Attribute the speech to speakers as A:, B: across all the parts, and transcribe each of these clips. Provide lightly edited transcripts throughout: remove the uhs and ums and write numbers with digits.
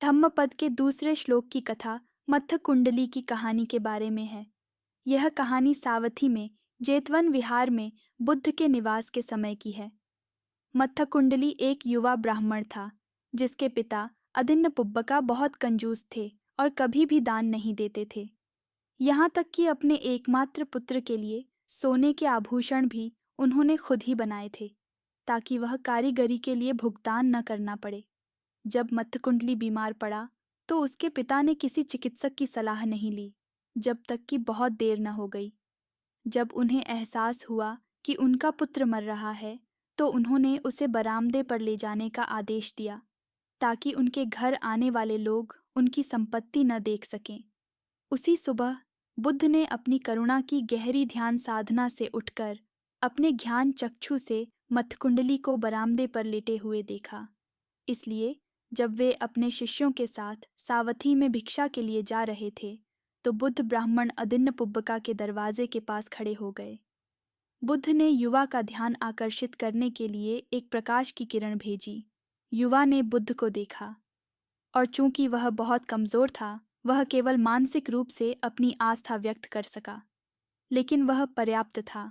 A: धम्मपद के दूसरे श्लोक की कथा मत्थ कुंडली की कहानी के बारे में है। यह कहानी सावथी में जेतवन विहार में बुद्ध के निवास के समय की है। मत्थ कुंडली एक युवा ब्राह्मण था जिसके पिता अदिन्नपुब्बका बहुत कंजूस थे और कभी भी दान नहीं देते थे। यहाँ तक कि अपने एकमात्र पुत्र के लिए सोने के आभूषण भी उन्होंने खुद ही बनाए थे ताकि वह कारीगरी के लिए भुगतान न करना पड़े। जब मत्थकुंडली बीमार पड़ा तो उसके पिता ने किसी चिकित्सक की सलाह नहीं ली जब तक कि बहुत देर न हो गई। जब उन्हें एहसास हुआ कि उनका पुत्र मर रहा है तो उन्होंने उसे बरामदे पर ले जाने का आदेश दिया ताकि उनके घर आने वाले लोग उनकी संपत्ति न देख सकें। उसी सुबह बुद्ध ने अपनी करुणा की गहरी ध्यान साधना से उठकर अपने ज्ञान चक्षु से मत्थकुंडली को बरामदे पर लेटे हुए देखा। इसलिए जब वे अपने शिष्यों के साथ सावथी में भिक्षा के लिए जा रहे थे तो बुद्ध ब्राह्मण अदिन्नपुब्बका के दरवाजे के पास खड़े हो गए। बुद्ध ने युवा का ध्यान आकर्षित करने के लिए एक प्रकाश की किरण भेजी। युवा ने बुद्ध को देखा और चूंकि वह बहुत कमजोर था वह केवल मानसिक रूप से अपनी आस्था व्यक्त कर सका, लेकिन वह पर्याप्त था।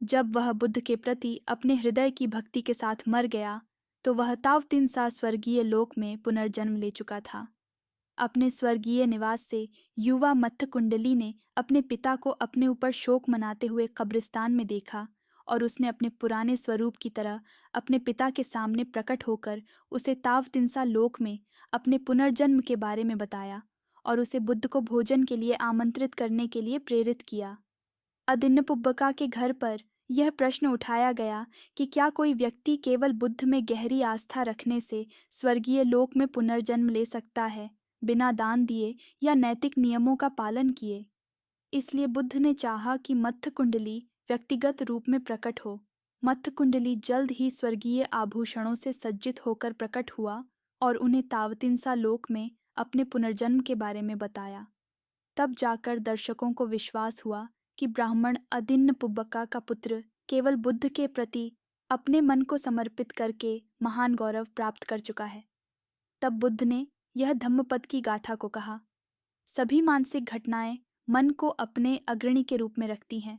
A: जब वह बुद्ध के प्रति अपने हृदय की भक्ति के साथ मर गया तो वह तावतिंसा स्वर्गीय लोक में पुनर्जन्म ले चुका था। अपने स्वर्गीय निवास से युवा मत्थकुंडली ने अपने पिता को अपने ऊपर शोक मनाते हुए कब्रिस्तान में देखा और उसने अपने पुराने स्वरूप की तरह अपने पिता के सामने प्रकट होकर उसे तावतिंसा लोक में अपने पुनर्जन्म के बारे में बताया और उसे बुद्ध को भोजन के लिए आमंत्रित करने के लिए प्रेरित किया। अदिन्नपुब्बका के घर पर यह प्रश्न उठाया गया कि क्या कोई व्यक्ति केवल बुद्ध में गहरी आस्था रखने से स्वर्गीय लोक में पुनर्जन्म ले सकता है बिना दान दिए या नैतिक नियमों का पालन किए। इसलिए बुद्ध ने चाहा कि मत्थकुंडली व्यक्तिगत रूप में प्रकट हो। मत्थकुंडली जल्द ही स्वर्गीय आभूषणों से सज्जित होकर प्रकट हुआ और उन्हें तावतिंसा लोक में अपने पुनर्जन्म के बारे में बताया। तब जाकर दर्शकों को विश्वास हुआ कि ब्राह्मण अदिन्नपुब्बका का पुत्र केवल बुद्ध के प्रति अपने मन को समर्पित करके महान गौरव प्राप्त कर चुका है। तब बुद्ध ने यह धम्मपद की गाथा को कहा। सभी मानसिक घटनाएं मन को अपने अग्रणी के रूप में रखती हैं।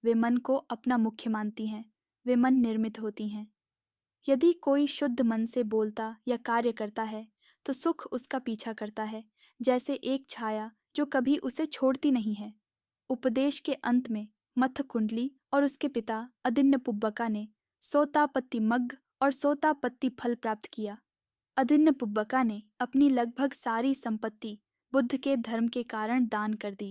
A: वे मन को अपना मुख्य मानती हैं। वे मन निर्मित होती हैं। यदि कोई शुद्ध मन से बोलता या कार्य करता है तो सुख उसका पीछा करता है, जैसे एक छाया जो कभी उसे छोड़ती नहीं है। उपदेश के अंत में मत्थकुंडली और उसके पिता अदिन्नपुब्बका ने सोतापत्ति मग्ग और सोतापत्ति फल प्राप्त किया। अदिन्नपुब्बका ने अपनी लगभग सारी संपत्ति बुद्ध के धर्म के कारण दान कर दी।